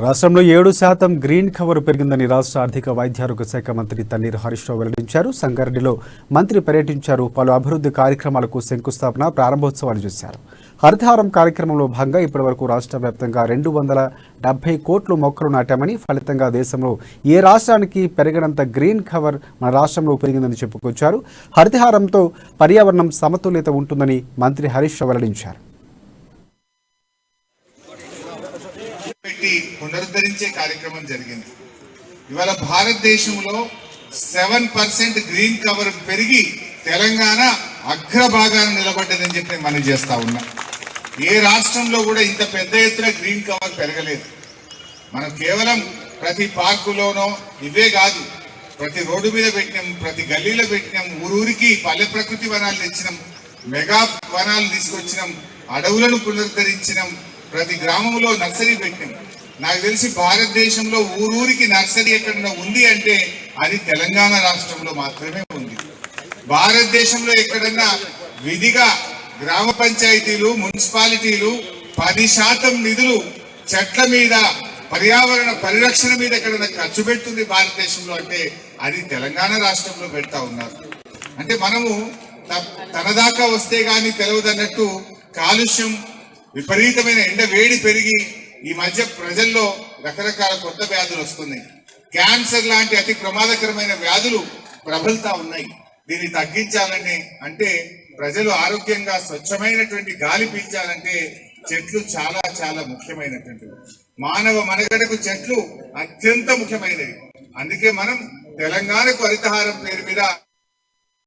రాష్ట్రంలో 7% green cover పెరిగిందని రాష్ట్ర ఆర్థిక వైద్యారోగ్య శాఖ మంత్రి తన్నీర్ హరీష్ రావు వెల్లడించారు. సంగారెడ్డిలో మంత్రి పర్యటించారు. పలు అభివృద్ధి కార్యక్రమాలకు శంకుస్థాపన, ప్రారంభోత్సవాలు చేశారు. హరితహారం కార్యక్రమంలో భాగంగా ఇప్పటివరకు రాష్ట్ర వ్యాప్తంగా 270 కోట్ల మొక్కలు నాటామని, ఫలితంగా దేశంలో ఏ రాష్ట్రానికి పెరగనంత గ్రీన్ కవర్ మన రాష్ట్రంలో పెరిగిందని చెప్పుకొచ్చారు. హరితహారంతో పర్యావరణం సమతుల్యత ఉంటుందని మంత్రి హరీష్ రావు వెల్లడించారు. పునరుద్ధరించే కార్యక్రమం జరిగింది. ఇవాళ భారతదేశంలో 7% గ్రీన్ కవర్ పెరిగి తెలంగాణ అగ్రభాగాన నిలబడ్డదని చెప్పి మనం చేస్తా ఉన్నాం. ఏ రాష్ట్రంలో కూడా ఇంత పెద్ద ఎత్తున గ్రీన్ కవర్ పెరగలేదు. మనం కేవలం ప్రతి పార్కులోనో ఇవే కాదు, ప్రతి రోడ్డు మీద పెట్టినాం, ప్రతి గల్లీలో పెట్టినాం, ఊరూరికి పల్లె ప్రకృతి వనాలు తెచ్చినాం, మెగా వనాలు తీసుకొచ్చినాం, అడవులను పునరుద్ధరించినాం, ప్రతి గ్రామంలో నర్సరీ పెట్టినాం. నాకు తెలిసి భారతదేశంలో ఊరూరికి నర్సరీ ఎక్కడన్నా ఉంది అంటే అది తెలంగాణ రాష్ట్రంలో మాత్రమే ఉంది. భారతదేశంలో ఎక్కడన్నా విధిగా గ్రామ పంచాయతీలు, మున్సిపాలిటీలు 10% నిధులు చెట్ల మీద, పర్యావరణ పరిరక్షణ మీద ఎక్కడన్నా ఖర్చు పెడుతుంది భారతదేశంలో అంటే అది తెలంగాణ రాష్ట్రంలో పెడతా ఉన్నారు. అంటే మనము తన దాకా వస్తే గాని తెలియదన్నట్టు కాలుష్యం, విపరీతమైన ఎండ వేడి పెరిగి ఈ మధ్య ప్రజల్లో రకరకాల కొత్త వ్యాధులు వస్తున్నాయి. క్యాన్సర్ లాంటి అతి ప్రమాదకరమైన వ్యాధులు ప్రబలుతా ఉన్నాయి. దీన్ని తగ్గించాలని అంటే ప్రజలు ఆరోగ్యంగా స్వచ్ఛమైనటువంటి గాలి పీల్చాలంటే చెట్లు చాలా చాలా ముఖ్యమైనటువంటివి. మానవ మనుగడకు చెట్లు అత్యంత ముఖ్యమైనవి. అందుకే మనం తెలంగాణకు హరితహారం పేరు మీద